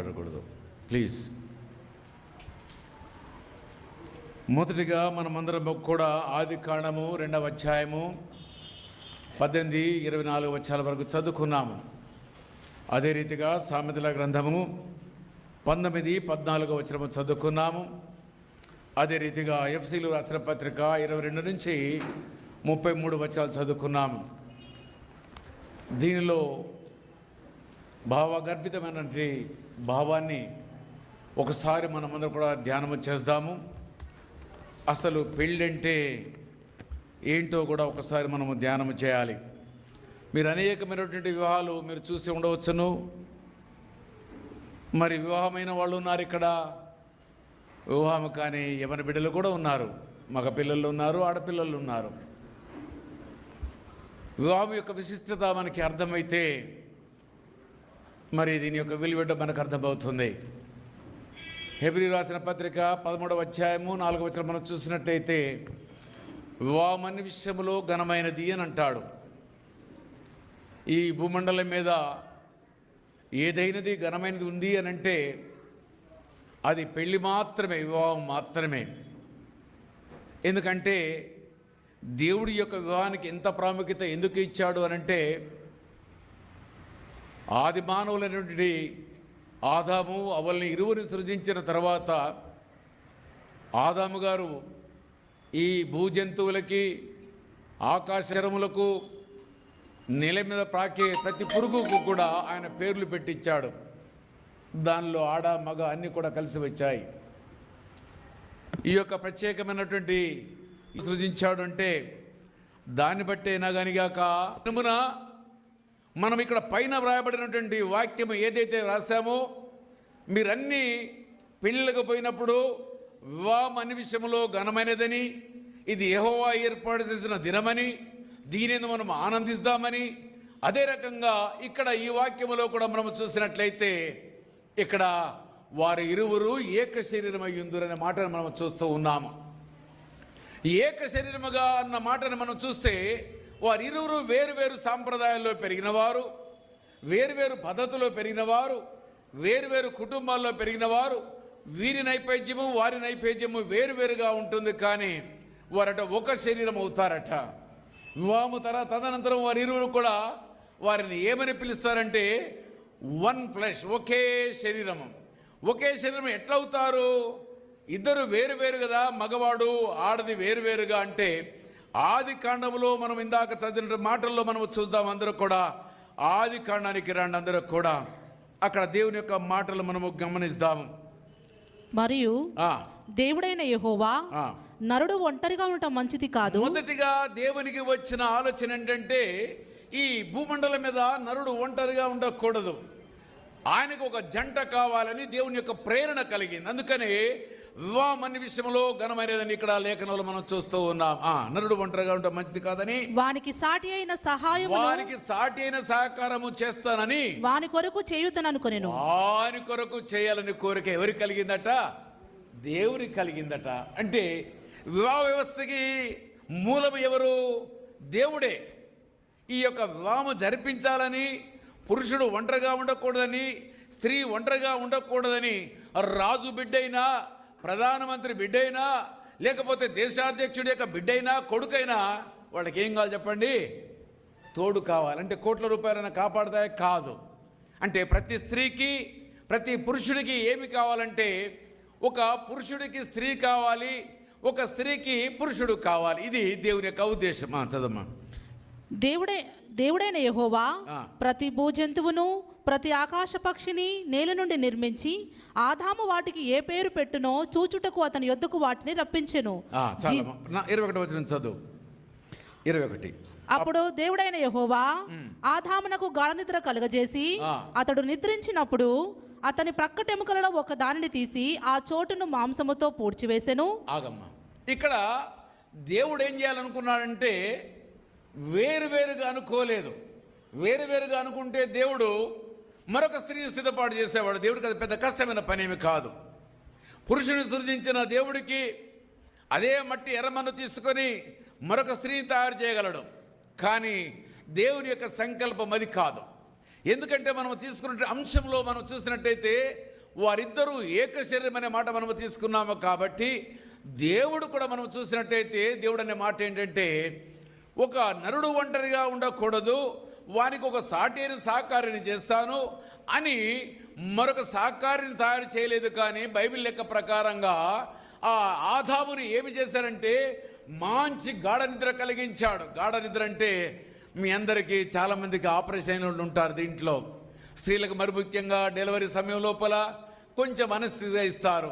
మాట్లాడకూడదు ప్లీజ్. మొదటిగా మనమందరం కూడా ఆది కాండము 2వ అధ్యాయము 18, 24 వచనాల వరకు చదువుకున్నాము. అదే రీతిగా సామెతల గ్రంథము 19, 14 వచనము చదువుకున్నాము. అదే రీతిగా ఎఫ్సీలు రాసిన పత్రిక 22 నుంచి 33 వచనాలు చదువుకున్నాము. దీనిలో భావగర్భితమైనటువంటి భావాన్ని ఒకసారి మనమందరం కూడా ధ్యానం చేద్దాము. అసలు పెళ్ళంటే ఏంటో కూడా ఒకసారి మనము ధ్యానం చేయాలి. మీరు అనేకమైనటువంటి వివాహాలు మీరు చూసి ఉండవచ్చును. మరి వివాహమైన వాళ్ళు ఉన్నారు, ఇక్కడ వివాహం కానీ యవన బిడ్డలు కూడా ఉన్నారు, మగ పిల్లలు ఉన్నారు, ఆడపిల్లలు ఉన్నారు. వివాహం యొక్క విశిష్టత మనకి అర్థమైతే మరి దీని యొక్క విలువ మనకు అర్థమవుతుంది. హెబ్రీ రాసిన పత్రిక 13వ అధ్యాయము 4వ వచనం మనం చూసినట్టయితే వివాహం అన్ని విషయములో ఘనమైనది అని అంటాడు. ఈ భూమండలం మీద ఏదైనది ఘనమైనది ఉంది అని అంటే అది పెళ్ళి మాత్రమే, వివాహం మాత్రమే. ఎందుకంటే దేవుడి యొక్క వివాహానికి ఎంత ప్రాముఖ్యత ఎందుకు ఇచ్చాడు అనంటే ఆది మానవులైనటువంటి ఆదాము అవల్ని ఇరువురిని సృజించిన తర్వాత ఆదాము గారు ఈ భూజంతువులకి, ఆకాశరములకు, నేల మీద ప్రాకే ప్రతి పురుగుకు కూడా ఆయన పేర్లు పెట్టించాడు. దానిలో ఆడ మగ అన్నీ కూడా కలిసి వచ్చాయి. ఈ యొక్క ప్రత్యేకమైనటువంటి సృజించాడు అంటే దాన్ని బట్టేనా కానిగాక మనం ఇక్కడ పైన వ్రాయబడినటువంటి వాక్యం ఏదైతే రాశామో, మీరన్నీ పెళ్ళిళ్ళకు పోయినప్పుడు వివాహం అన్ని విషయంలో ఘనమైనదని, ఇది యెహోవా ఏర్పాటు చేసిన దినమని, దీనిని మనం ఆనందిస్తామని, అదే రకంగా ఇక్కడ ఈ వాక్యములో కూడా మనం చూసినట్లయితే ఇక్కడ వారి ఇరువురు ఏక శరీరమై ఉందురనే మాటను మనం చూస్తూ ఉన్నాము. ఏక శరీరముగా అన్న మాటను మనం చూస్తే వారిరువురు వేరు వేరు సాంప్రదాయాల్లో పెరిగినవారు, వేరువేరు పద్ధతిలో పెరిగినవారు, వేరువేరు కుటుంబాల్లో పెరిగినవారు. వీరి నైపేద్యము వారి నైపేద్యము వేరువేరుగా ఉంటుంది, కానీ వారట ఒక శరీరం అవుతారట. వివాహము తదనంతరం వారిరువురు కూడా వారిని ఏమని పిలుస్తారంటే వన్ ఫ్లెష్, ఒకే శరీరము. ఒకే శరీరం ఎట్లా అవుతారు? ఇద్దరు వేరువేరు కదా, మగవాడు ఆడది వేరువేరుగా. అంటే ఆది కాండంలో మనం ఇందాక చదివిన మాటల్లో మనం చూద్దాం. అందరూ కూడా ఆది కాండానికి రండి, అందరూ కూడా అక్కడ దేవుని యొక్క మాటలు మనము గమనిస్తాము. మరియు దేవుడైన యెహోవా నరుడు ఒంటరిగా ఉండటం మంచిది కాదు. మొదటిగా దేవునికి వచ్చిన ఆలోచన ఏంటంటే ఈ భూమండలం మీద నరుడు ఒంటరిగా ఉండకూడదు, ఆయనకు ఒక జంట కావాలని దేవుని యొక్క ప్రేరణ కలిగింది. అందుకని వివాహం అన్ని విషయంలో ఘనమైనదని ఇక్కడ లేఖనంలో మనం చూస్తూ ఉన్నాం. నరుడు ఒంటరిగా ఉండటం మంచిది కాదని, వానికి సాటి అయిన సహకారము చేస్తానని వాని కొరకు చేయుదననుకొనెను. వాని కొరకు చేయాలని కోరిక ఎవరికి కలిగిందట? దేవునికి కలిగిందట. అంటే వివాహ వ్యవస్థకి మూలం ఎవరు? దేవుడే. ఈ యొక్క వివాహం జరిపించాలని, పురుషుడు ఒంటరిగా ఉండకూడదని, స్త్రీ ఒంటరిగా ఉండకూడదని రాజు బిడ్డైనా, ప్రధానమంత్రి బిడ్డైనా, లేకపోతే దేశాధ్యక్షుడి యొక్క బిడ్డైనా, కొడుకైనా వాళ్ళకి ఏం కావాలి చెప్పండి? తోడు కావాలి. అంటే కోట్ల రూపాయలైనా కాపాడతాయి కాదు. అంటే ప్రతి స్త్రీకి, ప్రతి పురుషుడికి ఏమి కావాలంటే ఒక పురుషుడికి స్త్రీ కావాలి, ఒక స్త్రీకి పురుషుడు కావాలి. ఇది దేవుని యొక్క ఉద్దేశం. చదమ్మా. దేవుడైన యెహోవా ప్రతి భూజంతువును, ప్రతి ఆకాశ పక్షిని నేల నుండి నిర్మించి ఆదాము వాటికి ఏ పేరు పెట్టునో చూచుటకు అతని యొద్దకు వాటిని రప్పించెను. 21 వచనం చదువు. 21. అప్పుడు దేవుడైన యెహోవా ఆదామునకు గాఢనిద్ర కలుగజేసి అతడు నిద్రించినప్పుడు అతని ప్రక్కటెముకలలో ఒక దానిని తీసి ఆ చోటును మాంసముతో పూడ్చివేసెను. ఆగమ్మా, ఇక్కడ దేవుడు ఏం చేయాలనుకున్నాడంటే వేరువేరుగా అనుకోలేదు. వేరువేరుగా అనుకుంటే దేవుడు మరొక స్త్రీని సిద్ధపాటు చేసేవాడు. దేవుడికి అది పెద్ద కష్టమైన పనేమి కాదు. పురుషుని సృజించిన దేవుడికి అదే మట్టి ఎర్రమన్ను తీసుకొని మరొక స్త్రీని తయారు చేయగలడు. కానీ దేవుని యొక్క సంకల్పం అది కాదు. ఎందుకంటే మనం తీసుకున్న అంశంలో మనం చూసినట్టయితే వారిద్దరూ ఏక శరీరం అనే మాట మనము తీసుకున్నాము. కాబట్టి దేవుడు కూడా మనం చూసినట్టయితే దేవుడు అనే మాట ఏంటంటే, ఒక నరుడు ఒంటరిగా ఉండకూడదు, వానికి ఒక సాటి అయిన సహకారిని చేస్తాను అని మరొక సహకారిని తయారు చేయలేదు. కానీ బైబిల్ లెక్క ప్రకారంగా ఆ ఆదాముని ఏమి చేశారంటే మంచి గాఢ నిద్ర కలిగించాడు. గాఢ నిద్ర అంటే మీ అందరికీ చాలామందికి ఆపరేషన్లు ఉంటారు దీంట్లో. స్త్రీలకు మరి ముఖ్యంగా డెలివరీ సమయం లోపల కొంచెం అనస్థిసియా ఇస్తారు,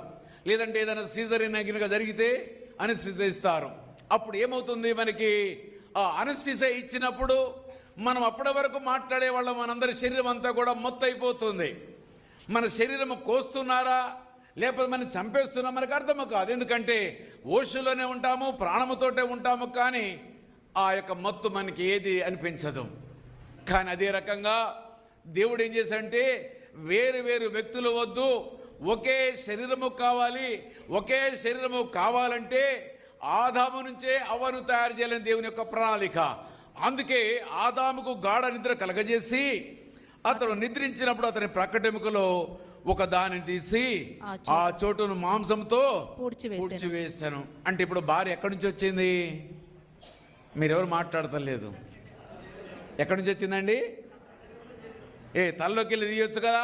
లేదంటే ఏదైనా సీజరిన్ గినక జరిగితే అనస్థిసియా ఇస్తారు. అప్పుడు ఏమవుతుంది, మనకి ఆ అనస్థిసియా ఇచ్చినప్పుడు మనం అప్పటి వరకు మాట్లాడే వాళ్ళం, మనందరి శరీరం అంతా కూడా మొత్తం అయిపోతుంది. మన శరీరం కోస్తున్నారా లేకపోతే మనం చంపేస్తున్నా మనకు అర్థము కాదు. ఎందుకంటే ఓషులోనే ఉంటాము, ప్రాణముతోటే ఉంటాము, కానీ ఆ యొక్క మత్తు మనకి ఏది అనిపించదు. కానీ అదే రకంగా దేవుడు ఏం చేశాడంటే వేరు వేరు వ్యక్తులు వద్దు, ఒకే శరీరము కావాలి. ఒకే శరీరము కావాలంటే ఆదాము నుంచే అవ్వను తయారు చేయాలని దేవుని యొక్క ప్రణాళిక. అందుకే ఆదాముకు గాఢ నిద్ర కలగజేసి అతను నిద్రించినప్పుడు అతని ప్రక్కటెముకలో ఒక దానిని తీసి ఆ చోటును మాంసంతో పూడ్చివేశాను. అంటే ఇప్పుడు భార్య ఎక్కడి నుంచి వచ్చింది? మీరెవరు మాట్లాడతలేదు. ఎక్కడి నుంచి వచ్చిందండి? తలలోకి వెళ్ళి తీయొచ్చు కదా,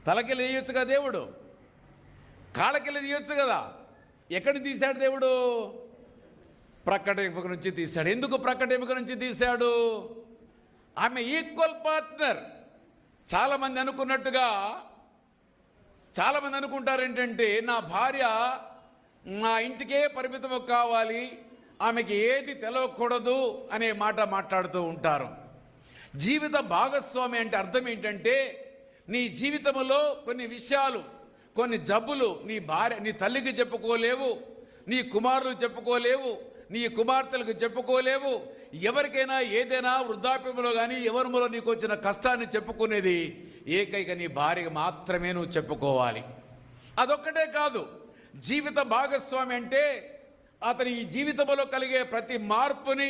తలకెళ్ళి తీయొచ్చు కదా దేవుడు, కాళ్ళకెళ్ళి తీయొచ్చు కదా. ఎక్కడి తీశాడు దేవుడు? ప్రక్కటెముక నుంచి తీశాడు. ఎందుకు ప్రక్కటెముక నుంచి తీశాడు? ఆమె ఈక్వల్ పార్ట్నర్. చాలామంది అనుకున్నట్టుగా, చాలామంది అనుకుంటారు ఏంటంటే నా భార్య నా ఇంటికే పరిమితం కావాలి, ఆమెకి ఏది తెలవకూడదు అనే మాట మాట్లాడుతూ ఉంటారు. జీవిత భాగస్వామి అంటే అర్థం ఏంటంటే నీ జీవితంలో కొన్ని విషయాలు, కొన్ని జబ్బులు నీ భార్య, నీ తల్లికి చెప్పుకోలేవు, నీ కుమారులు చెప్పుకోలేవు, నీ కుమార్తెలకు చెప్పుకోలేవు. ఎవరికైనా ఏదైనా వృద్ధాప్యంలో కానీ ఎవరిలో నీకు వచ్చిన కష్టాన్ని చెప్పుకునేది ఏకైక నీ భార్యకు మాత్రమే నువ్వు చెప్పుకోవాలి. అదొక్కటే కాదు, జీవిత భాగస్వామి అంటే అతని ఈ జీవితంలో కలిగే ప్రతి మార్పుని,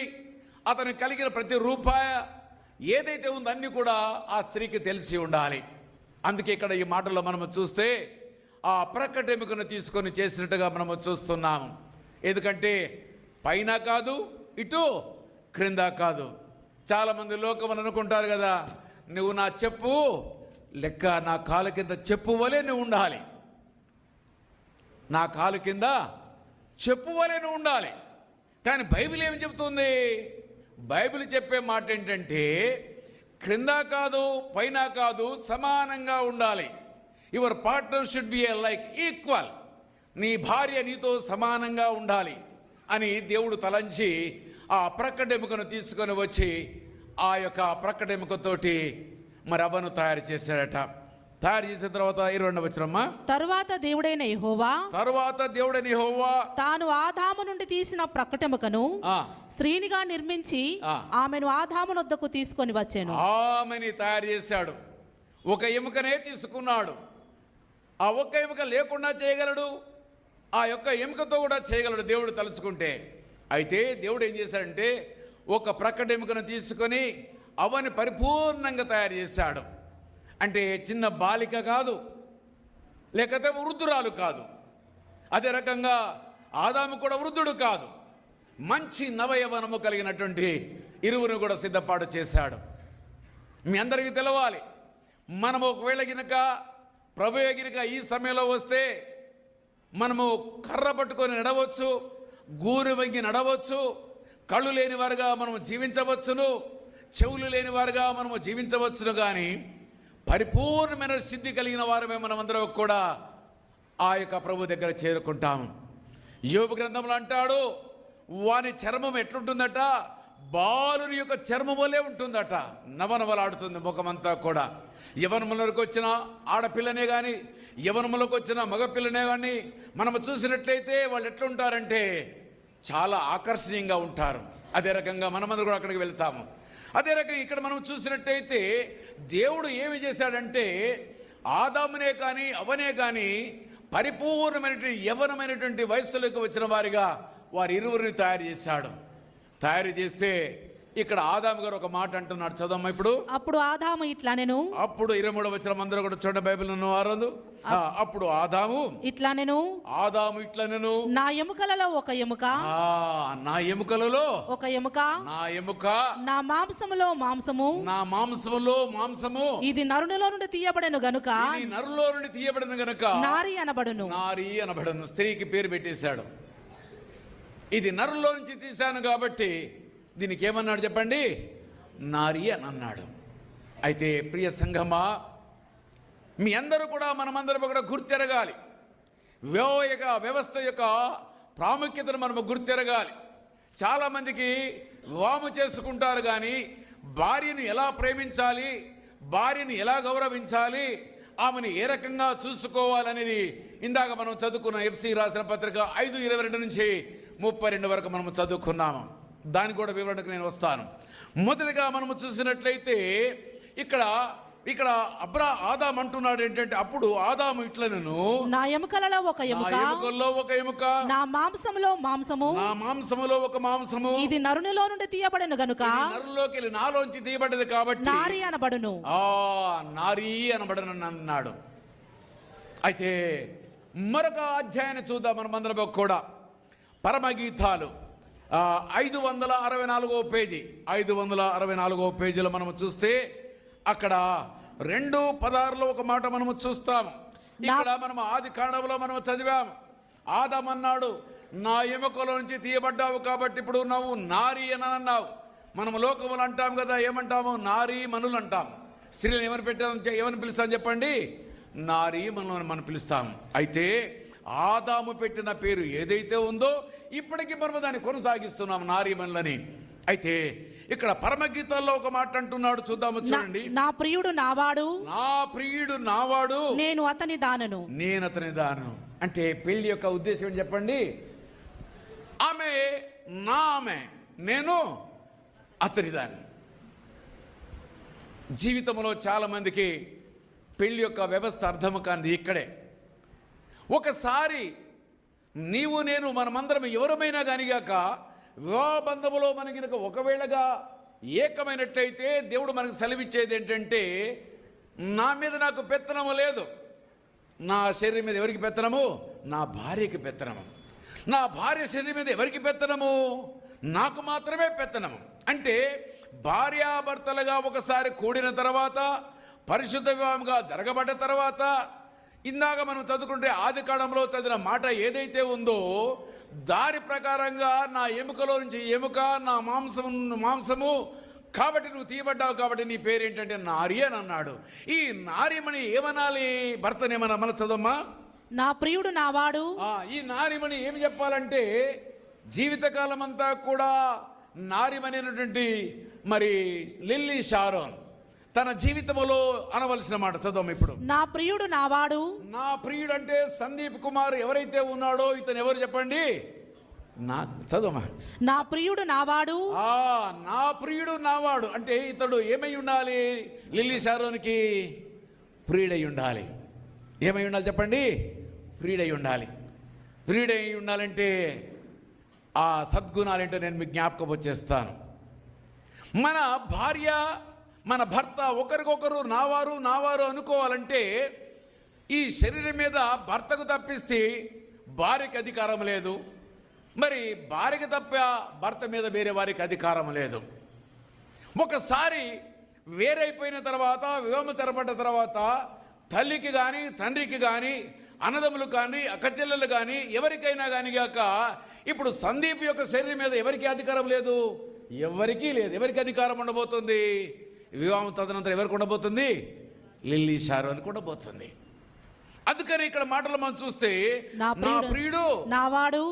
అతను కలిగిన ప్రతి రూపాయ ఏదైతే ఉందో అన్నీ కూడా ఆ స్త్రీకి తెలిసి ఉండాలి. అందుకే ఇక్కడ ఈ మాటల్లో మనము చూస్తే ఆ ప్రక్కటెముకను తీసుకొని చేసినట్టుగా మనము చూస్తున్నాము. ఎందుకంటే పైన కాదు, ఇటు క్రింద కాదు. చాలామంది లోకం అనుకుంటారు కదా, నువ్వు నా చెప్పు లెక్క నా కాలు కింద చెప్పు వలె నువ్వు ఉండాలి, నా కాలు కింద చెప్పు వలె నువ్వు ఉండాలి. కానీ బైబిల్ ఏమి చెప్తుంది? బైబిల్ చెప్పే మాట ఏంటంటే క్రింద కాదు పైన కాదు, సమానంగా ఉండాలి. Your partner should be A like equal. నీ భార్య నీతో సమానంగా ఉండాలి అని దేవుడు తలంచి ఆ ప్రక్కటెముకను తీసుకొని వచ్చి ఆ యొక్క ప్రక్కటెముకతోటి మరి అవ్వను తయారు చేశాడట. తయారు చేసిన తర్వాత 22వ వచనమ్మా, తరువాత దేవుడైన యెహోవా తాను ఆదాము నుండి తీసిన ప్రక్కటెముకను స్త్రీనిగా నిర్మించి ఆమెను ఆదాము వద్దకు తీసుకొని వచ్చాను. ఆమెని తయారు చేశాడు. ఒక ఎముకనే తీసుకున్నాడు. ఆ ఒక్క ఎముక లేకుండా చేయగలడు, ఆ యొక్క ఎముకతో కూడా చేయగలడు దేవుడు తలుచుకుంటే. అయితే దేవుడు ఏం చేశాడంటే ఒక ప్రక్కటెముకను తీసుకొని అవని పరిపూర్ణంగా తయారు చేశాడు. అంటే చిన్న బాలిక కాదు, లేకపోతే వృద్ధురాలు కాదు. అదే రకంగా ఆదాము కూడా వృద్ధుడు కాదు, మంచి నవయవనము కలిగినటువంటి ఇరువురు కూడా సిద్ధపాటు చేశాడు. మీ అందరికీ తెలవాలి, మనము ఒకవేళ గినక ప్రభువే గినక ఈ సమయంలో వస్తే మనము కర్ర పట్టుకొని నడవచ్చు, గూరు వంగి నడవచ్చు, కళ్ళు లేని వారుగా మనము జీవించవచ్చును, చెవులు లేని వారుగా మనము జీవించవచ్చును. కానీ పరిపూర్ణమైన సిద్ధి కలిగిన వారమే మనమందరం కూడా ఆ యొక్క ప్రభు దగ్గర చేరుకుంటాము. యోబు గ్రంథంలో అంటాడు, వాని చర్మం ఎట్లుంటుందట, బాలుని యొక్క చర్మం వలె ఉంటుందట, నవనవలాడుతుంది ముఖమంతా కూడా. యవనములకు వచ్చిన ఆడపిల్లనే కానీ యవనములకు వచ్చిన మగపిల్లనే కానీ మనము చూసినట్లయితే వాళ్ళు ఎట్లుంటారంటే చాలా ఆకర్షణీయంగా ఉంటారు. అదే రకంగా మనమందరం కూడా అక్కడికి వెళ్తాము. అదే రకంగా ఇక్కడ మనం చూసినట్టయితే దేవుడు ఏమి చేశాడంటే ఆదామునే కానీ అవనే కానీ పరిపూర్ణమైనటువంటి యవ్వనమైనటువంటి వయస్సులోకి వచ్చిన వారిగా వారి ఇరువురిని తయారు చేశాడు. తయారు చేస్తే ఇక్కడ ఆదాము గారు ఒక మాట అంటున్నాడు, చదవమ్మా ఇప్పుడు. అప్పుడు ఆదాము ఇట్లా నేను అప్పుడు 23వ వచనం అందరూ కూడా చూడండి, బైబిల్ వారందు. అప్పుడు ఆదాము ఇట్లా నేను నా ఎముకలలో ఒక ఎముక, నా ఎముకలలో ఒక ఎముక, నా ఎముక, నా మాంసములో మాంసము, నా మాంసములో మాంసము, ఇది నరునిలో నుండి తీయబడెను గనుక, ఇది నరులో నుండి తీయబడను గనుక నారి అనబడును. నారి అనబడును. స్త్రీకి పేరు పెట్టేశాడు. ఇది నరులో నుంచి తీశాను కాబట్టి దీనికి ఏమన్నాడు చెప్పండి? నారి అని అన్నాడు. అయితే ప్రియ సంఘమా, మీ అందరూ కూడా మనమందరం కూడా గుర్తెరగాలి. వ్యవస్థ యొక్క ప్రాముఖ్యతను మనము గుర్తెరగాలి. చాలామందికి వివాహం చేసుకుంటారు కానీ భార్యను ఎలా ప్రేమించాలి, భార్యను ఎలా గౌరవించాలి, ఆమెను ఏ రకంగా చూసుకోవాలనేది ఇందాక మనం చదువుకున్న ఎఫ్సి రాసిన పత్రిక 5:22 నుంచి 32 వరకు మనము చదువుకున్నాము. దానికి కూడా వివరణకు నేను వస్తాను. మొదటిగా మనము చూసినట్లయితే ఇక్కడ ఆదాము అంటున్నాడు ఏంటంటే, అప్పుడు ఆదాము ఇట్లా నేను నా ఎముకలలో ఒక ఎముక, ఎముకల్లో ఒక ఎముక, నా మాంసములో మాంసము, నా మాంసములో ఒక మాంసము, ఇది నరునిలో నుండి తీయబడెను గనుక, నరులోకి వెళ్ళి నాలోంచి తీయబడ్డది కాబట్టి నారి అనబడును. నారీ అనబడను అన్నాడు. అయితే మరొక అధ్యాయాన్ని చూద్దాం మనమందరం కూడా. పరమగీతాలు 564వ పేజీ, 564వ పేజీలో మనము చూస్తే అక్కడ 2:16లో ఒక మాట మనము చూస్తాము. ఇక్కడ మనము ఆది కాండంలో మనము చదివాము. ఆదాము అన్నాడు, నా ఎముకలో నుంచి తీయబడ్డావు కాబట్టి ఇప్పుడు నువ్వు నారీ అని అన్నావు. మనము లోకములు అంటాం కదా, ఏమంటాము? నారీ మనులు అంటాం. స్త్రీలను ఏమని పిలుస్తాం చెప్పండి? నారీ మనులను మనం పిలుస్తాం. అయితే ఆదాము పెట్టిన పేరు ఏదైతే ఉందో ఇప్పటికీ మనం దాన్ని కొనసాగిస్తున్నాం, నారీమణులని. అయితే ఇక్కడ పరమగీతాల్లో ఒక మాట అంటున్నాడు, చూద్దాము చూడండి. నా ప్రియుడు నావాడు, నా ప్రియుడు నావాడు, నేను అతని దానను, నేను అతని దానను. అంటే పెళ్లి యొక్క ఉద్దేశం ఏంటి చెప్పండి? ఆమె నా ఆమె, నేను అతని దాన్ని. జీవితంలో చాలా మందికి పెళ్లి యొక్క వ్యవస్థ అర్థం కానిది ఇక్కడే. ఒకసారి నీవు నేను మనమందరం ఎవరమైనా కానిగాక వివాహ బంధములో మనకి ఒకవేళగా ఏకమైనట్లయితే దేవుడు మనకు సెలవిచ్చేది ఏంటంటే, నా మీద నాకు పెత్తనము లేదు. నా శరీరం మీద ఎవరికి పెత్తనము? నా భార్యకి పెత్తనము. నా భార్య శరీరం మీద ఎవరికి పెత్తనము? నాకు మాత్రమే పెత్తనము. అంటే భార్యాభర్తలుగా ఒకసారి కూడిన తర్వాత, పరిశుద్ధ వివాహంగా జరగబడ్డ తర్వాత, ఇందాక మనం చదువుకుంటే ఆది కాండంలో చదివిన మాట ఏదైతే ఉందో దాని ప్రకారంగా నా ఎముకలో నుంచి ఎముక, నా మాంసము కాబట్టి నువ్వు తీయబడ్డావు కాబట్టి నీ పేరు ఏంటంటే నారి అని అన్నాడు. ఈ నారిమణి ఏమనాలి? భర్తని ఏమన్నా మన చదవమ్మా. నా ప్రియుడు నావాడు. ఈ నారిమణి ఏమి చెప్పాలంటే జీవితకాలం అంతా కూడా నారిమణి అయినటువంటి మరి లిల్లీ షారోన్ తన జీవితంలో అనవలసిన మాట చదవం ఇప్పుడు. నా ప్రియుడు నావాడు. నా ప్రియుడు అంటే సందీప్ కుమార్ ఎవరైతే ఉన్నాడో ఇతను ఎవరు చెప్పండి? నా చదవమా. నా ప్రియుడు నావాడు. నా ప్రియుడు నావాడు అంటే ఇతడు ఏమై ఉండాలి? లిల్లీ షారోన్కి ప్రియుడై ఉండాలి. ఏమై ఉండాలి చెప్పండి? ప్రియుడై ఉండాలి. ప్రియుడై ఉండాలంటే ఆ సద్గుణాలేంటో నేను మీకు జ్ఞాపకం వచ్చేస్తాను. మన భార్య మన భర్త ఒకరికొకరు నావారు అనుకోవాలంటే ఈ శరీరం మీద భర్తకు తప్పిస్తే భార్యకి అధికారం లేదు, మరి భార్యకి తప్ప భర్త మీద వేరే వారికి అధికారం లేదు. ఒకసారి వేరైపోయిన తర్వాత, వివాహం తెరపడ్డ తర్వాత తల్లికి కానీ తండ్రికి కానీ అన్నదమ్ములు కానీ అక్కచెల్లెలు కానీ ఎవరికైనా కానీ గాక ఇప్పుడు సందీప్ యొక్క శరీరం మీద ఎవరికి అధికారం లేదు? ఎవరికీ లేదు. ఎవరికి అధికారం ఉండబోతుంది? వివాహం తదనంతరం ఎవరికి ఉండబోతుంది? లిల్లీ షారోన్కి ఉండబోతుంది. అందుకని ఇక్కడ మాటలు మనం చూస్తే నా ప్రియుడు నావాడు,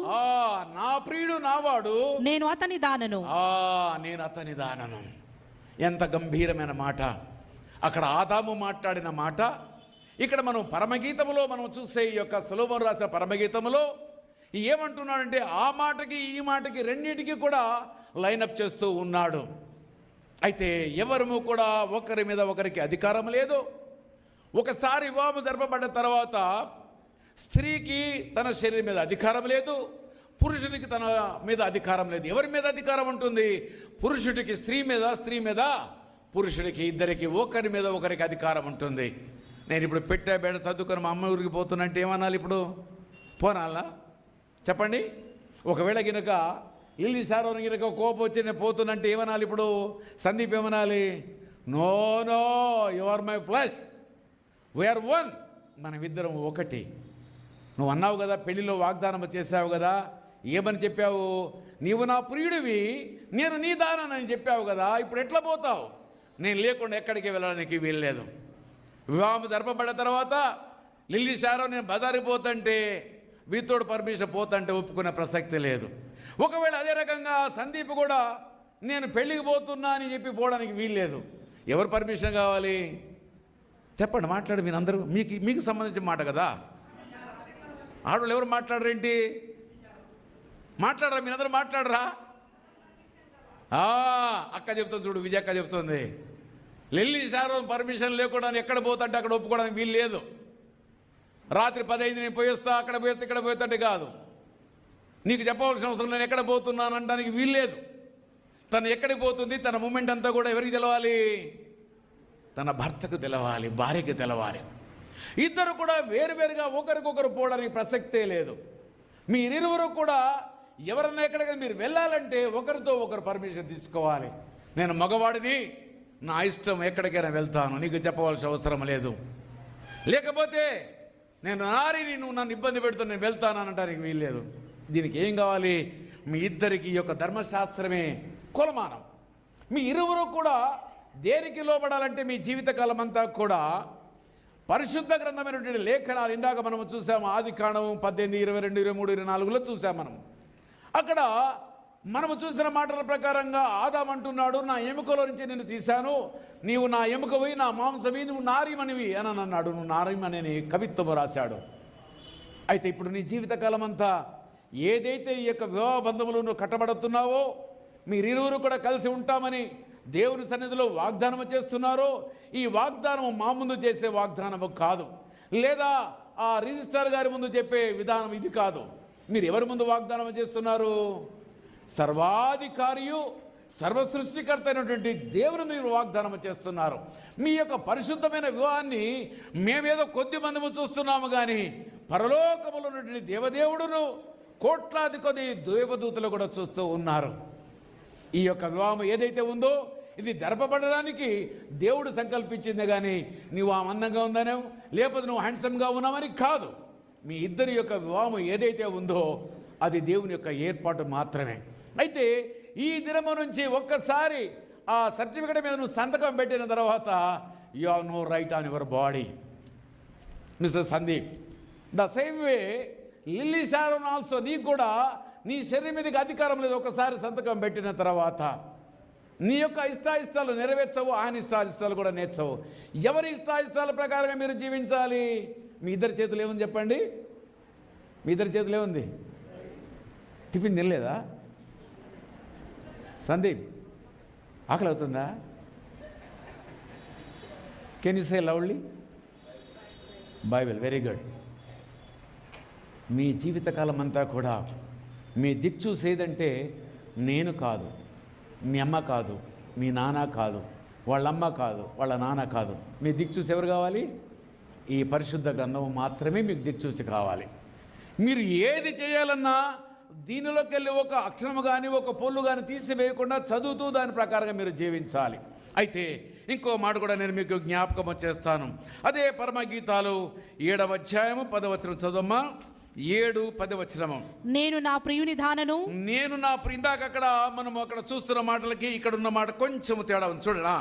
నా ప్రియుడు నావాడు, నేను అతని దానను, నేను అతని దానను. ఎంత గంభీరమైన మాట! అక్కడ ఆదాము మాట్లాడిన మాట ఇక్కడ మనం పరమగీతములో మనం చూస్తే ఈ యొక్క సొలొమోను రాసిన పరమగీతములో ఏమంటున్నాడంటే ఆ మాటకి ఈ మాటకి రెండింటికి కూడా లైనప్ చేస్తూ ఉన్నాడు. అయితే ఎవరము కూడా ఒకరి మీద ఒకరికి అధికారం లేదు. ఒకసారి వివాహం జరపబడ్డ తర్వాత స్త్రీకి తన శరీరం మీద అధికారం లేదు, పురుషునికి తన మీద అధికారం లేదు. ఎవరి మీద అధికారం ఉంటుంది? పురుషుడికి స్త్రీ మీద, స్త్రీ మీద పురుషుడికి, ఇద్దరికి ఒకరి మీద ఒకరికి అధికారం ఉంటుంది. నేను ఇప్పుడు పెట్టే బేడ చదువుకొని మా అమ్మ ఊరికి పోతున్నంటే ఏమనాలి? ఇప్పుడు పోనాలా చెప్పండి? ఒకవేళ గినక లిల్లీ సారోని గినక కోపం వచ్చి నేను పోతున్నంటే ఏమనాలి? ఇప్పుడు సందీప్ ఏమనాలి? No no, you are my flesh, we are one, మనమిద్దరం ఒకటి. నువ్వు అన్నావు కదా, పెళ్లిలో వాగ్దానం చేసావు కదా, ఏమని చెప్పావు? నీవు నా ప్రియుడివి, నేను నీ దానని చెప్పావు కదా, ఇప్పుడు ఎట్లా పోతావు? నేను లేకుండా ఎక్కడికి వెళ్ళడానికి వీల్లేదు. వివాహం జరపబడిన తర్వాత లిల్లీ షారో నేను బజారుకి పోతుంటే వీతోడు పర్మిషన్ పోతుంటే ఒప్పుకునే ప్రసక్తి లేదు. ఒకవేళ అదే రకంగా సందీప్ కూడా నేను పెళ్ళికి పోతున్నా అని చెప్పి పోవడానికి వీల్లేదు. ఎవరు పర్మిషన్ కావాలి? చెప్పండి, మాట్లాడు మీరు అందరూ. మీకు సంబంధించిన మాట కదా. ఆడవాళ్ళు ఎవరు మాట్లాడరేంటి? మాట్లాడరా? మీరందరూ మాట్లాడరా? అక్క చెప్తుంది చూడు, విజయక్క చెప్తుంది, లిల్లీ షారో పర్మిషన్ లేకుండా ఎక్కడ పోతుంటే అక్కడ ఒప్పుకోవడానికి వీలు లేదు. రాత్రి 10 నేను పోయేస్తా, అక్కడ పోయేస్తా, ఇక్కడ పోయేస్తే కాదు. నీకు చెప్పవలసిన అవసరం, నేను ఎక్కడ పోతున్నాను అనడానికి వీలు లేదు. తను ఎక్కడికి పోతుంది, తన మూమెంట్ అంతా కూడా ఎవరికి తెలవాలి? తన భర్తకు తెలవాలి, భార్యకి తెలవాలి. ఇద్దరు కూడా వేరువేరుగా ఒకరికొకరు పోవడానికి ప్రసక్తే లేదు. మీరిరువురు కూడా ఎవరన్నా ఎక్కడికైనా మీరు వెళ్ళాలంటే ఒకరితో ఒకరు పర్మిషన్ తీసుకోవాలి. నేను మగవాడిని, నా ఇష్టం ఎక్కడికైనా వెళ్తాను, నీకు చెప్పవలసిన అవసరం లేదు. లేకపోతే నేను నారిని, నువ్వు నన్ను ఇబ్బంది పెడుతూ నేను వెళ్తాను అనడానికి వీల్లేదు. దీనికి ఏం కావాలి? మీ ఇద్దరికి ఈ యొక్క ధర్మశాస్త్రమే కొలమానం. మీ ఇరువురు కూడా దేనికి లోబడాలంటే మీ జీవితకాలం అంతా కూడా పరిశుద్ధ గ్రంథమైనటువంటి లేఖనాలు. ఇందాక మనం చూసాము, ఆదికాండం 18, 22, 23, 24లో చూసాం మనం. అక్కడ మనము చూసిన మాటల ప్రకారంగా ఆదాం అంటున్నాడు, నా ఎముకలో నుంచి నేను తీశాను, నీవు నా ఎముకవి, నా మాంసవి, నువ్వు నారీమణివి అని అన్నాడు. నువ్వు నారీమణి కవిత్వము రాశాడు. అయితే ఇప్పుడు నీ జీవితకాలం అంతా ఏదైతే ఈ యొక్క వివాహ బంధములు నువ్వు కట్టబడుతున్నావో, మీరిరువురు కూడా కలిసి ఉంటామని దేవుని సన్నిధిలో వాగ్దానం చేస్తున్నారో, ఈ వాగ్దానం మా ముందు చేసే వాగ్దానము కాదు, లేదా ఆ రిజిస్ట్రార్ గారి ముందు చెప్పే విధానం ఇది కాదు. మీరు ఎవరి ముందు వాగ్దానం చేస్తున్నారు? సర్వాధికారియు సర్వసృష్టికర్త అయినటువంటి దేవుని మీరు వాగ్దానం చేస్తున్నారు. మీ యొక్క పరిశుద్ధమైన వివాహాన్ని మేమేదో కొద్ది మందిము చూస్తున్నాము, కానీ పరలోకములో ఉన్నటువంటి దేవదేవుడును కోట్లాది కొద్ది దేవదూతలు కూడా చూస్తూ ఉన్నారు. ఈ యొక్క వివాహం ఏదైతే ఉందో ఇది జరపబడడానికి దేవుడు సంకల్పించింది, కానీ నువ్వు అందంగా ఉందనే, లేకపోతే నువ్వు హ్యాండ్సమ్గా ఉన్నామని కాదు. మీ ఇద్దరి యొక్క వివాహం ఏదైతే ఉందో అది దేవుని యొక్క ఏర్పాటు మాత్రమే. అయితే ఈ దినము నుంచి ఒక్కసారి ఆ సర్టిఫికేట్ మీద నువ్వు సంతకం పెట్టిన తర్వాత you have no right on your body, mister Sandeep. The same way Lilly Sharon also, నీకు కూడా నీ శరీరం మీదకి అధికారం లేదు. ఒకసారి సంతకం పెట్టిన తర్వాత నీ యొక్క ఇష్టాయిష్టాలు నెరవేర్చవు, ఆయన ఇష్టాయిష్టాలు కూడా నేర్చవు. ఎవరి ఇష్టాయిష్టాల ప్రకారంగా మీరు జీవించాలి? మీ ఇద్దరి చేతులు ఏముంది చెప్పండి? మీ ఇద్దరి చేతులు ఏముంది? టిఫిన్ తినలేదా సందీప్? ఆకలి అవుతుందా? Can you say loudly? Bible. Very good. మీ జీవితకాలం అంతా కూడా మీ దిక్చూసేదంటే నేను కాదు, మీ అమ్మ కాదు, మీ నాన్న కాదు, వాళ్ళమ్మ కాదు, వాళ్ళ నాన్న కాదు. మీ దిక్చూసి ఎవరు కావాలి? ఈ పరిశుద్ధ గ్రంథం మాత్రమే మీకు దిక్చూసి కావాలి. మీరు ఏది చేయాలన్నా దీనిలోకి వెళ్ళి ఒక అక్షరము కానీ ఒక పొల్లు కానీ తీసివేయకుండా చదువుతూ దాని ప్రకారంగా మీరు జీవించాలి. అయితే ఇంకో మాట కూడా నేను మీకు జ్ఞాపకం చేస్తాను. అదే పరమగీతాలు 7వ అధ్యాయము 10వ వచనం చదవమ్మా. 7-10 వచనము. నేను నా ప్రియుని దానను, నేను నా ఇందాక అక్కడ మనం అక్కడ చూస్తున్న మాటలకి ఇక్కడ ఉన్న మాట కొంచెం తేడా ఉంది చూడరా.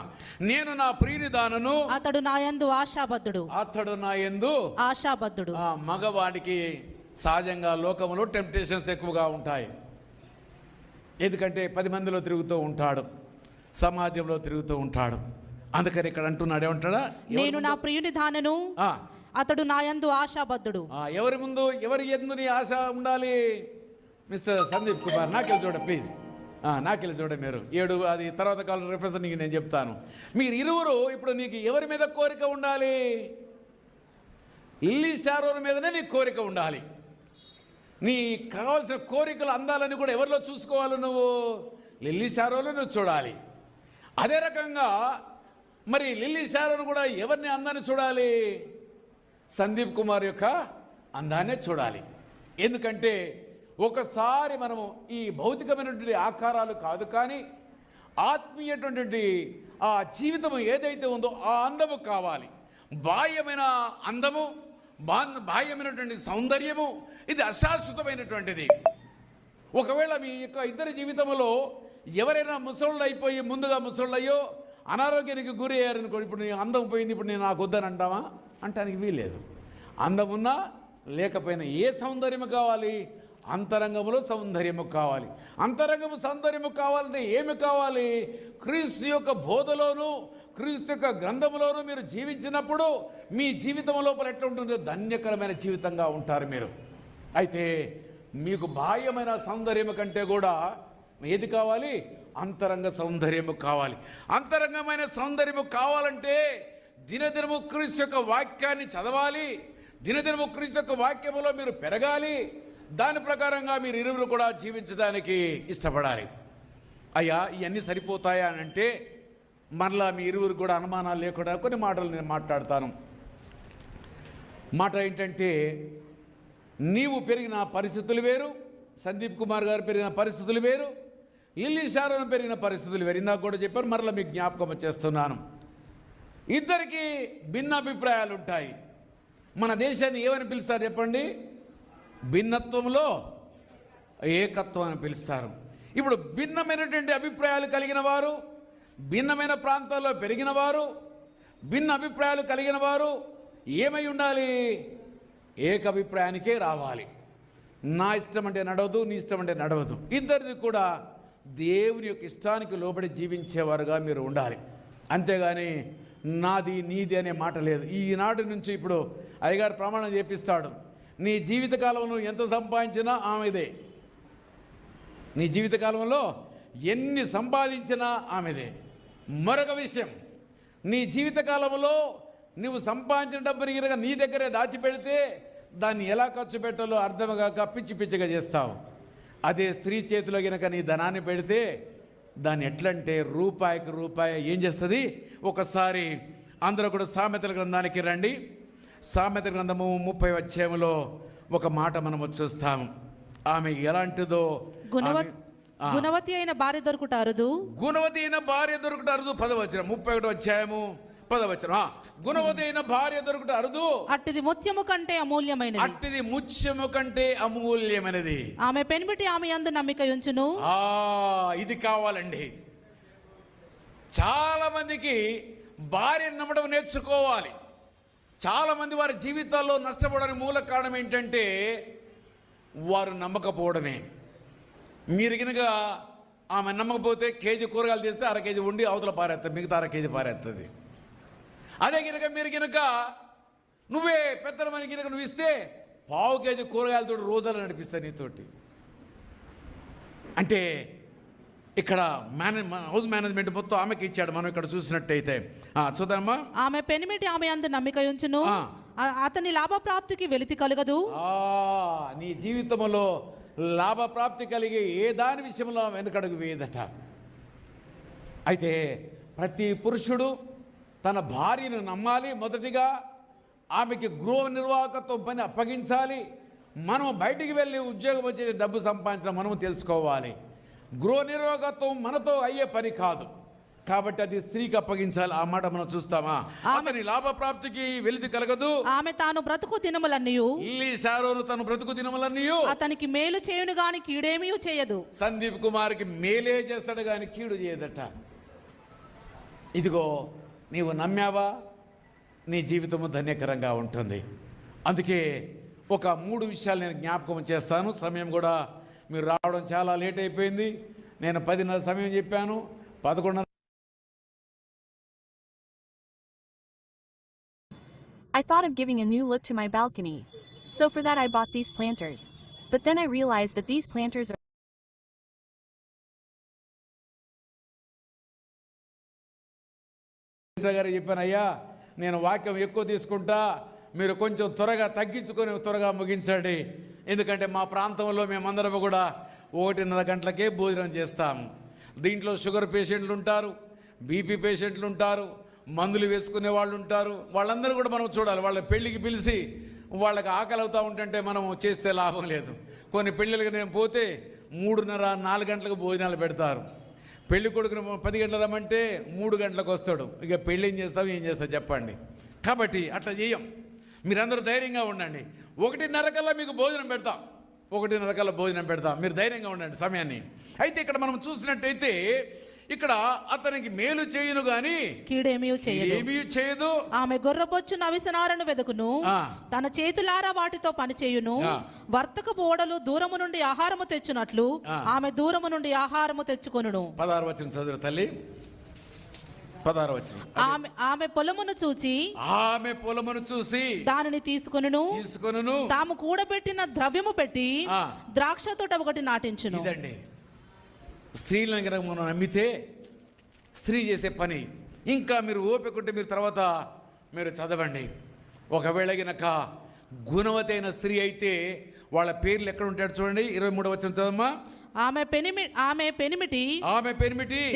నేను నా ప్రియుని దానను, అతడు నా యందు ఆశాబద్ధుడు. అతడు నా యందు ఆశాబద్ధుడు. మగవాడికి సహజంగా లోకంలో టెంప్టేషన్స్ ఎక్కువగా ఉంటాయి. ఎందుకంటే 10 మందిలో తిరుగుతూ ఉంటాడు, సమాజంలో తిరుగుతూ ఉంటాడు. అందుకని ఇక్కడ అంటున్నాడు, ఏమంటాడా? నేను నా ప్రియుని దానను, అతడు నా యందు ఆశాబద్ధుడు. ఎవరి ముందు, ఎవరి యందు నీ ఆశ ఉండాలి? మిస్టర్ సందీప్ కుమార్, నాకెళ్ళి చూడ ప్లీజ్, నాకెళ్ళి చూడ. మీరు 7 అది తర్వాత కాలం రిఫరెన్స్ నీకు నేను చెప్తాను. మీరు ఇరువురు ఇప్పుడు నీకు ఎవరి మీద కోరిక ఉండాలి? లిల్లీ షారోన్ మీదనే నీకు కోరిక ఉండాలి. నీ కావాల్సిన కోరికలు అందాలని కూడా ఎవరిలో చూసుకోవాలి? నువ్వు లిల్లీ షారోలో నువ్వు చూడాలి. అదే రకంగా మరి లిల్లీ షారోను కూడా ఎవరిని అందాన్ని చూడాలి? సందీప్ కుమార్ యొక్క అందాన్నే చూడాలి. ఎందుకంటే ఒకసారి మనము ఈ భౌతికమైనటువంటి ఆకారాలు కాదు, కానీ ఆత్మీయటువంటి ఆ జీవితం ఏదైతే ఉందో ఆ అందము కావాలి. బాహ్యమైన అందము, బాహ్యమైనటువంటి సౌందర్యము ఇది అశాశ్వతమైనటువంటిది. ఒకవేళ మీ యొక్క ఇద్దరి జీవితంలో ఎవరైనా ముసళ్ళు అయిపోయి ముందుగా ముసళ్ళు అయ్యో అనారోగ్యానికి గురి అయ్యారనుకో, ఇప్పుడు నీ అందం పోయింది, ఇప్పుడు నేను నాకు వద్దని అంటావా? అంటానికి వీల్లేదు. అందం ఉన్నా లేకపోయినా ఏ సౌందర్యము కావాలి? అంతరంగంలో సౌందర్యము కావాలి. అంతరంగము సౌందర్యము కావాలంటే ఏమి కావాలి? క్రీస్తు యొక్క బోధలోను క్రీస్తు యొక్క గ్రంథములోను మీరు జీవించినప్పుడు మీ జీవితం లోపల ఎట్లా ఉంటుందో ధన్యకరమైన జీవితంగా ఉంటారు మీరు. అయితే మీకు బాహ్యమైన సౌందర్యము కంటే కూడా ఏది కావాలి? అంతరంగ సౌందర్యము కావాలి. అంతరంగమైన సౌందర్యము కావాలంటే దినదినము క్రీస్తు యొక్క వాక్యాన్ని చదవాలి. దినదినము క్రీస్తు యొక్క వాక్యములో మీరు పెరగాలి. దాని ప్రకారంగా మీరు ఇరువురు కూడా జీవించడానికి ఇష్టపడాలి. అయ్యా ఇవన్నీ సరిపోతాయా అని అంటే మరలా మీ ఇరువురు కూడా అనుమానాలు లేకుండా కొన్ని మాటలు నేను మాట్లాడతాను. మాట ఏంటంటే, నీవు పెరిగిన పరిస్థితులు వేరు, సందీప్ కుమార్ గారు పెరిగిన పరిస్థితులు వేరు, లిల్లీ షారోన్ పెరిగిన పరిస్థితులు వేరు. ఇందాక కూడా చెప్పారు, మరలా మీకు జ్ఞాపకం చేస్తున్నాను. ఇద్దరికి భిన్న అభిప్రాయాలు ఉంటాయి. మన దేశాన్ని ఏమని పిలుస్తారు చెప్పండి? భిన్నత్వంలో ఏకత్వం అని పిలుస్తారు. ఇప్పుడు భిన్నమైనటువంటి అభిప్రాయాలు కలిగిన వారు, భిన్నమైన ప్రాంతాల్లో పెరిగిన వారు, భిన్న అభిప్రాయాలు కలిగిన వారు ఏమై ఉండాలి? ఏకాభిప్రాయానికే రావాలి. నా ఇష్టం అంటే నడవదు, నీ ఇష్టం అంటే నడవదు. ఇద్దరిది కూడా దేవుని యొక్క ఇష్టానికి లోబడి జీవించేవారుగా మీరు ఉండాలి. అంతేగాని నాది నీది అనే మాట లేదు. ఈనాటి నుంచి ఇప్పుడు అయ్యగారు ప్రమాణం చేపిస్తాడు, నీ జీవితకాలంలో ఎంత సంపాదించినా ఆమెదే. నీ జీవితకాలంలో ఎన్ని సంపాదించినా ఆమెదే. మరొక విషయం, నీ జీవితకాలంలో నువ్వు సంపాదించిన డబ్బుని కనుక నీ దగ్గరే దాచిపెడితే దాన్ని ఎలా ఖర్చు పెట్టాలో అర్థంగాక పిచ్చి పిచ్చిగా చేస్తావు. అదే స్త్రీ చేతిలో కనుక నీ ధనాన్ని పెడితే దాన్ని ఎట్లంటే రూపాయికి రూపాయి ఏం చేస్తుంది? ఒకసారి అందరూ కూడా సామెతల గ్రంథానికి రండి. సామెత గ్రంథము 30వ అధ్యాయంలో ఒక మాట మనము చూస్తాము. ఆమె ఎలాంటిదో, గుణవతి అయిన భార్య దొరుకుట అరుదు. గుణవతి అయిన భార్య దొరుకుట అరుదు. 10వ వచనం, 31వ అధ్యాయము 10వ వచనం. గుణవతి అయిన భార్య దొరుకుట అరుదు, అట్టిది ముత్యము కంటే అమూల్యమైనది. అట్టిది ముత్యము కంటే అమూల్యమైనది. ఆమె పెనిమిటి ఆమె యందు నమ్మిక ఉంచును. ఇది కావాలండి. చాలా మందికి భార్యను నమ్మడం నేర్చుకోవాలి. చాలామంది వారి జీవితాల్లో నష్టపోవడానికి మూల కారణం ఏంటంటే వారు నమ్మకపోవడమే. మీరు కనుక ఆమె నమ్మకపోతే కేజీ కూరగాయలు తీస్తే అర కేజీ ఉండి అవతల పారేస్తుంది, మిగతా అర కేజీ పారేస్తుంది. అదే కనుక మీరు కనుక నువ్వే పెద్దమని కనుక నువ్వు ఇస్తే పావు కేజీ కూరగాయలతో రోజులు నడిపిస్తాయి నీతోటి. అంటే ఇక్కడ హౌస్ మేనేజ్మెంట్ మొత్తం ఆమెకి ఇచ్చాడు. మనం ఇక్కడ చూసినట్టయితే చూద్దామా. ఆమె పెనిమిటి ఆమె యందు నమ్మిక ఉంచును, అతని లాభప్రాప్తికి వెలితి కలగదు. నీ జీవితంలో లాభప్రాప్తి కలిగే ఏ దాని విషయంలో వెనుకడుగు వేయదట. అయితే ప్రతి పురుషుడు తన భార్యను నమ్మాలి. మొదటిగా ఆమెకి గృహ నిర్వాహకత్వం పని అప్పగించాలి. మనం బయటికి వెళ్ళి ఉద్యోగం వచ్చే డబ్బు సంపాదించడం మనము తెలుసుకోవాలి. గృహ నిర్వాహకత్వం మనతో అయ్యే పని కాదు కాబట్టి అది స్త్రీకి అప్పగించాలి. ఆ మాట మనం చూస్తామా? ఆమెని లాభప్రాప్తికి వెలితి కలగదు. ఆమె తాను బ్రతుకు దినములన్నీయు, లిల్లీ షారోను తన బ్రతుకు దినములన్నీయు అతనికి మేలు చేయును గాని కీడేమీ చేయదు. సందీప్ కుమార్కి మేలే చేస్తాడు గాని కీడు చేయదట. ఇదిగో నీవు నమ్మావా, నీ జీవితము ధన్యకరంగా ఉంటుంది. అందుకే ఒక 3 విషయాలు నేను జ్ఞాపకం చేస్తాను. సమయం కూడా మీరు రావడం చాలా లేట్ అయిపోయింది. నేను 10:30 సమయం చెప్పాను, 11:30. I thought of giving a new look to my balcony, so for that I bought these planters. But then I realized that these planters are గారు చెప్పాను, అయ్యా నేను వాక్యం ఎక్కువ తీసుకుంటా, మీరు కొంచెం త్వరగా తగ్గించుకొని త్వరగా ముగించండి. ఎందుకంటే మా ప్రాంతంలో మేమందరం కూడా 1:30 గంటలకే భోజనం చేస్తాము. దీంట్లో షుగర్ పేషెంట్లు ఉంటారు, బీపీ పేషెంట్లు ఉంటారు, మందులు వేసుకునే వాళ్ళు ఉంటారు. వాళ్ళందరూ కూడా మనం చూడాలి. వాళ్ళ పెళ్ళికి పిలిచి వాళ్ళకి ఆకలి అవుతూ ఉంటుంటే మనం చేస్తే లాభం లేదు. కొన్ని పెళ్ళిళ్ళకి నేను పోతే 3:30-4 గంటలకు భోజనాలు పెడతారు. పెళ్లి కొడుకుని 10 గంటలు రమ్మంటే 3 గంటలకు వస్తాడు. ఇక పెళ్ళి ఏం చేస్తావు చెప్పండి. కాబట్టి అట్లా చేయం. మీరందరూ ధైర్యంగా ఉండండి. 1:30 కల్లా మీకు భోజనం పెడతాం. 1:30 కల్లా భోజనం పెడతాం. మీరు ధైర్యంగా ఉండండి సమయాన్ని. అయితే ఇక్కడ మనం చూసినట్టయితే ఇక్కడ అతనికి మేలు చేయును గాని కీడేమీ చేయదు. ఆమె గొర్రెబొచ్చును అవిసెనారను వెదుకును, తన చేతులారా వాటితో పని చేయును. వర్తకపు ఓడలు దూరము నుండి ఆహారము తెచ్చునట్లు ఆమె దూరము నుండి ఆహారము తెచ్చుకొనును. 16వ వచనం చదువు తల్లి. 16వ వచనం. ఆమె పొలమును చూచి దానిని తీసుకొనును, తాము కూడబెట్టిన ద్రవ్యము పెట్టి ద్రాక్ష తోట ఒకటి నాటించును. ఇదండి స్త్రీలను కనుక మనం నమ్మితే స్త్రీ చేసే పని. ఇంకా మీరు ఓపికంటే మీరు తర్వాత మీరు చదవండి. ఒకవేళ గనక గుణవతి అయిన స్త్రీ అయితే వాళ్ళ పేర్లు ఎక్కడ ఉంటాడు చూడండి. 23వ వచనం చదవమ్మా. ఆమె పెనిమిటి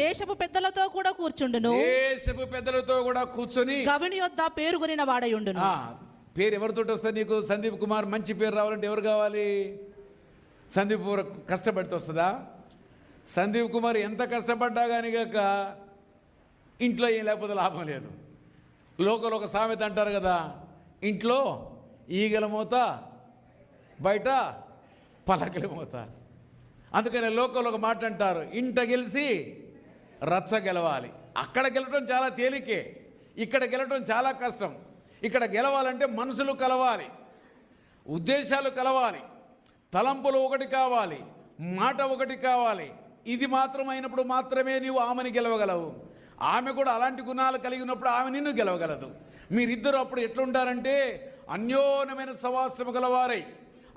దేశపు పెద్దలతో కూడా కూర్చుని గవిని యొద్ద పేరు కొనిన వాడయుండును. పేరు ఎవరితోటి వస్తుంది నీకు? సందీప్ కుమార్ మంచి పేరు రావాలంటే ఎవరు కావాలి? సందీప్ కుమార్ కష్టపడితే వస్తుందా? సందీప్ కుమార్ ఎంత కష్టపడ్డా కానీ కాక ఇంట్లో ఏం లేకపోతే లాభం లేదు. లోకల్ ఒక సామెత అంటారు కదా, ఇంట్లో ఈగల మోత బయట పలకల మోత. అందుకనే లోకల్ ఒక మాట అంటారు, ఇంట గెలిచి రచ్చ గెలవాలి. అక్కడ గెలవడం చాలా తేలికే, ఇక్కడ గెలవడం చాలా కష్టం. ఇక్కడ గెలవాలంటే మనసులు కలవాలి, ఉద్దేశాలు కలవాలి, తలంపులు ఒకటి కావాలి, మాట ఒకటి కావాలి. ఇది మాత్రం అయినప్పుడు మాత్రమే నీవు ఆమెని గెలవగలవు. ఆమె కూడా అలాంటి గుణాలు కలిగి ఉన్నప్పుడు ఆమె నిన్ను గెలవగలదు. మీరిద్దరు అప్పుడు ఎట్లుంటారంటే అన్యోన్యమైన సవాసము గలవారై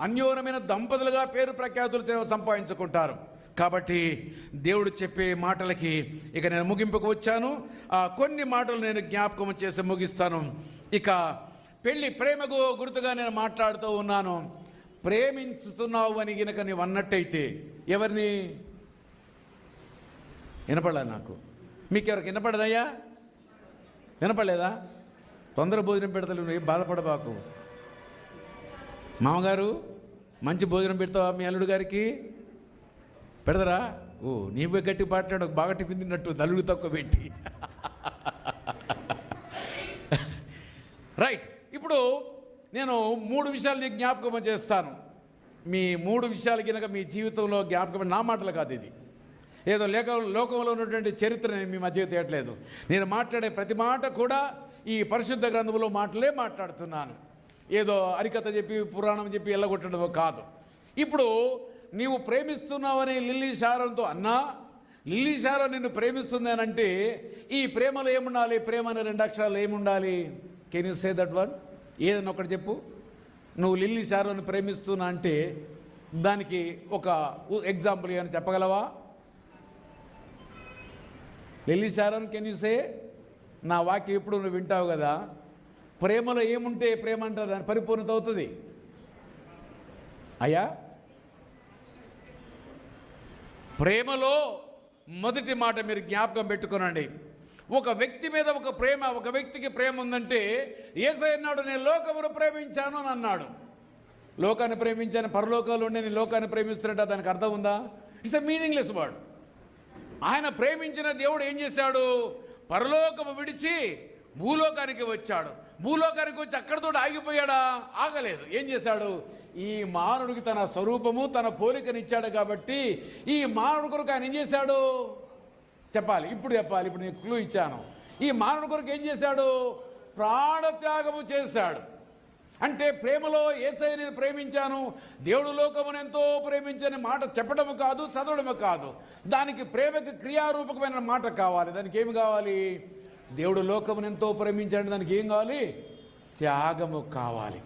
అన్యోన్యమైన దంపతులుగా పేరు ప్రఖ్యాతులు సంపాదించుకుంటారు. కాబట్టి దేవుడు చెప్పే మాటలకి ఇక నేను ముగింపుకు వచ్చాను. కొన్ని మాటలు నేను జ్ఞాపకం చేసి ముగిస్తాను. ఇక పెళ్ళి ప్రేమకు గుర్తుగా నేను మాట్లాడుతూ ఉన్నాను. ప్రేమించుతున్నావు అని గినక నీవు అన్నట్టయితే ఎవరిని వినపడలే నాకు. మీకు ఎవరికి వినపడదయ్యా? వినపడలేదా? తొందర భోజనం పెడతలేవు, బాధపడబాకు. మామగారు మంచి భోజనం పెడతావా మీ అల్లుడు గారికి? పెడతారా? ఓ నీవే గట్టి పాటాడు, బాగా టిఫిన్ తిన్నట్టు నలుగురు తక్కువ పెట్టి. రైట్. ఇప్పుడు నేను 3 విషయాలు నీకు జ్ఞాపకం చేస్తాను. మీ 3 విషయాలు కనుక మీ జీవితంలో జ్ఞాపకం, నా మాటలు కాదు, ఇది ఏదో లోకంలో ఉన్నటువంటి చరిత్ర నేను మీ మధ్య తేయట్లేదు. నేను మాట్లాడే ప్రతి మాట కూడా ఈ పరిశుద్ధ గ్రంథంలో మాటలే మాట్లాడుతున్నాను. ఏదో హరికథ చెప్పి పురాణం చెప్పి ఎల్లగొట్టడమో కాదు. ఇప్పుడు నీవు ప్రేమిస్తున్నావని లిల్లీ షారోన్తో అన్నా, లిల్లీ షారోన్ నిన్ను ప్రేమిస్తుంది అని అంటే ఈ ప్రేమలో ఏముండాలి? ప్రేమ అనే 2 అక్షరాలు ఏముండాలి? Can you say that one? ఏదన్నా ఒకటి చెప్పు. నువ్వు లిల్లీ షారోన్ ప్రేమిస్తున్నా అంటే దానికి ఒక ఎగ్జాంపుల్ ఏమైనా చెప్పగలవా? లిల్లీ షారోన్, కెన్ యూ సే? నా వాక్యం ఎప్పుడు నువ్వు వింటావు కదా. ప్రేమలో ఏముంటే ప్రేమ అంటారు, దాని పరిపూర్ణత అవుతుంది. అయ్యా, ప్రేమలో మొదటి మాట మీరు జ్ఞాపకం పెట్టుకోనండి. ఒక వ్యక్తి మీద ఒక వ్యక్తికి ప్రేమ ఉందంటే యేసయ్య అన్నాడు, నేను లోకమును ప్రేమించాను అని అన్నాడు. లోకాన్ని ప్రేమించాను, పరలోకాలు ఉండే నేను లోకాన్ని ప్రేమిస్తున్నట్ట, దానికి అర్థం ఉందా? It's a meaningless word. ఆయన ప్రేమించిన దేవుడు ఏం చేశాడు? పరలోకము విడిచి భూలోకానికి వచ్చాడు. భూలోకానికి వచ్చి అక్కడితో ఆగిపోయాడా? ఆగలేదు. ఏం చేశాడు? ఈ మానవుడికి తన స్వరూపము తన పోలికనిచ్చాడు కాబట్టి ఈ మానవుడి కొరకు ఆయన ఏం చేశాడు చెప్పాలి. ఇప్పుడు నేను క్లూ ఇచ్చాను. ఈ మానవుడి కొరకు ఏం చేశాడు? ప్రాణత్యాగము చేశాడు. అంటే ప్రేమలో యేసయ్యని ప్రేమించాను, దేవుడు లోకమును ఎంతో ప్రేమించని మాట చెప్పడము కాదు, చదవడము కాదు. దానికి ప్రేమకి క్రియారూపకమైన మాట కావాలి. దానికి ఏమి కావాలి? దేవుడు లోకమును ఎంతో ప్రేమించాడు, దానికి ఏం కావాలి? త్యాగము కావాలి.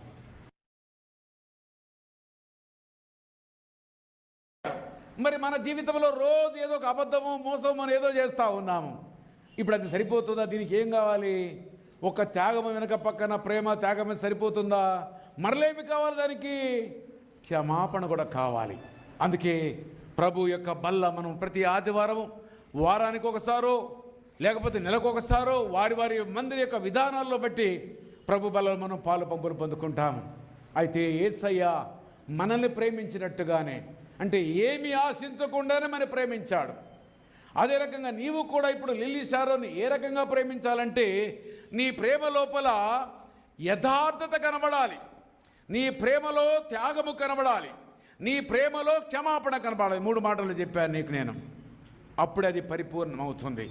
మరి మన జీవితంలో రోజు ఏదో ఒక అబద్ధము మోసము ఏదో చేస్తూ ఉన్నాము. ఇప్పుడు అది సరిపోతుందా? దీనికి ఏం కావాలి? ఒక త్యాగము వెనక పక్కన ప్రేమ త్యాగమే సరిపోతుందా? మరలేమి కావాలి దానికి? క్షమాపణ కూడా కావాలి. అందుకే ప్రభు యొక్క బల్ల మనం ప్రతి ఆదివారం, వారానికి ఒకసారో లేకపోతే నెలకు ఒకసారో వారి వారి మందిరి యొక్క విధానాల్లో బట్టి ప్రభు బల్ల మనం పాలు పంపులు పొందుకుంటాము. అయితే యేసయ్య మనల్ని ప్రేమించినట్టుగానే, అంటే ఏమీ ఆశించకుండానే మనం ప్రేమించాడు. అదే రకంగా నీవు కూడా ఇప్పుడు లిల్లీ షారోని ఏ రకంగా ప్రేమించాలంటే, నీ ప్రేమ లోపల యథార్థత కనబడాలి, నీ ప్రేమలో త్యాగము కనబడాలి, నీ ప్రేమలో క్షమాపణ కనబడాలి. 3 మాటలు చెప్పాను నీకు నేను. అప్పుడే అది పరిపూర్ణమవుతుంది.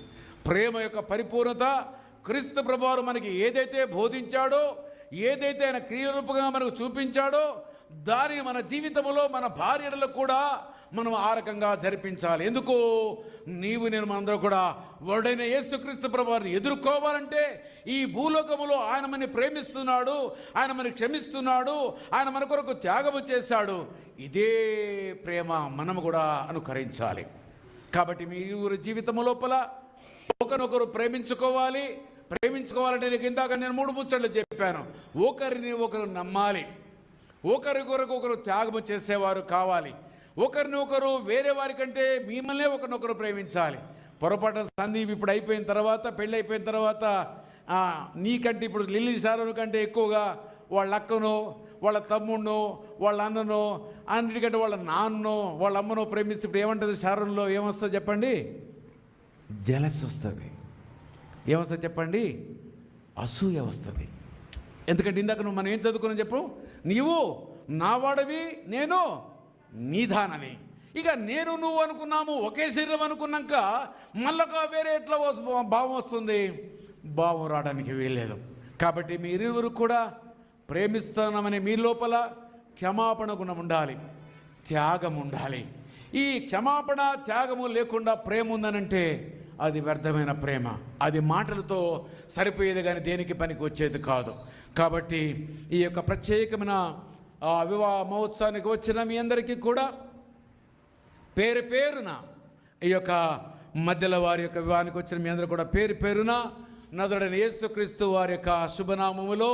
ప్రేమ యొక్క పరిపూర్ణత క్రీస్తు ప్రభువారు మనకి ఏదైతే బోధించాడో, ఏదైతే ఆయన క్రియరూపంగా మనకు చూపించాడో దానిని మన జీవితంలో మన భార్యలకు కూడా మనం ఆ రకంగా జరిపించాలి. ఎందుకు? నీవు నేను మనందరూ కూడా వరుడైన యేసుక్రీస్తు ప్రభువారిని ఎదుర్కోవాలంటే, ఈ భూలోకములో ఆయన మనని ప్రేమిస్తున్నాడు, ఆయన మనని క్షమిస్తున్నాడు, ఆయన మన కొరకు త్యాగము చేశాడు. ఇదే ప్రేమ మనము కూడా అనుకరించాలి. కాబట్టి మీ ఊరి జీవితం లోపల ఒకరినొకరు ప్రేమించుకోవాలి. ప్రేమించుకోవాలంటే నీకు ఇందాక నేను 3 ముచ్చట్లు చెప్పాను. ఒకరిని ఒకరు నమ్మాలి, ఒకరి కొరకు ఒకరు త్యాగము చేసేవారు కావాలి, ఒకరిని ఒకరు వేరే వారి కంటే మిమ్మల్నే ఒకరినొకరు ప్రేమించాలి. పొరపాటు సందీప్ ఇప్పుడు అయిపోయిన తర్వాత, పెళ్ళి అయిపోయిన తర్వాత నీకంటే ఇప్పుడు లిల్లీ షారోన్ కంటే ఎక్కువగా వాళ్ళ అక్కనో, వాళ్ళ తమ్ముడినో, వాళ్ళ అన్ననో, అన్నిటికంటే వాళ్ళ నాన్ననో, వాళ్ళ అమ్మనో ప్రేమిస్తే ఇప్పుడు ఏమంటుంది షారోన్లో? ఏమొస్తుంది చెప్పండి? జెలస్ వస్తుంది. ఏమొస్తుంది చెప్పండి? అసూయ వస్తుంది. ఎందుకంటే ఇందాక మనం ఏం చదువుకున్నాం చెప్పు? నీవు నా వాడవి, నేను నీదానని. ఇక నేను నువ్వు అనుకున్నాము, ఒకే శరీరం అనుకున్నాక మళ్ళొక వేరే ఎట్లా భావం వస్తుంది? భావం రావడానికి వీల్లేదు. కాబట్టి మీరిరువురు కూడా ప్రేమిస్తున్నామని మీ లోపల క్షమాపణ గుణం ఉండాలి, త్యాగం ఉండాలి. ఈ క్షమాపణ త్యాగము లేకుండా ప్రేమ ఉందనంటే అది వ్యర్థమైన ప్రేమ. అది మాటలతో సరిపోయేది కానీ దేనికి పనికి వచ్చేది కాదు. కాబట్టి ఈ యొక్క ప్రత్యేకమైన వివాహ మహోత్సవానికి వచ్చిన మీ అందరికీ కూడా పేరు పేరున, ఈ యొక్క మధ్యలో వారి యొక్క వివాహానికి వచ్చిన మీ అందరూ కూడా పేరు పేరున నజరుడైన యేసుక్రీస్తు వారి యొక్క శుభనామములో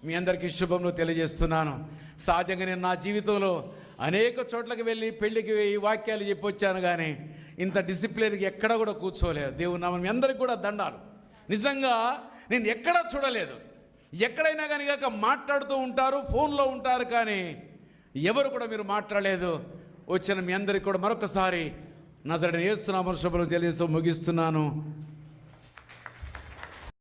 మీ అందరికీ శుభములు తెలియజేస్తున్నాను. సహజంగా నేను నా జీవితంలో అనేక చోట్లకి వెళ్ళి పెళ్ళికి ఈ వాక్యాలు చెప్పి వచ్చాను, కానీ ఇంత డిసిప్లిన్కి ఎక్కడ కూడా కూర్చోలేదు. దేవుని నామం మీ అందరికీ కూడా దండాలు. నిజంగా నేను ఎక్కడా చూడలేదు. ఎక్కడైనా కానీ కాక మాట్లాడుతూ ఉంటారు, ఫోన్లో ఉంటారు, కానీ ఎవరు కూడా మీరు మాట్లాడలేదు. వచ్చిన మీ అందరికీ కూడా మరొకసారి నజరుడైన యేసు నామములో శుభములు తెలియజేస్తూ ముగిస్తున్నాను.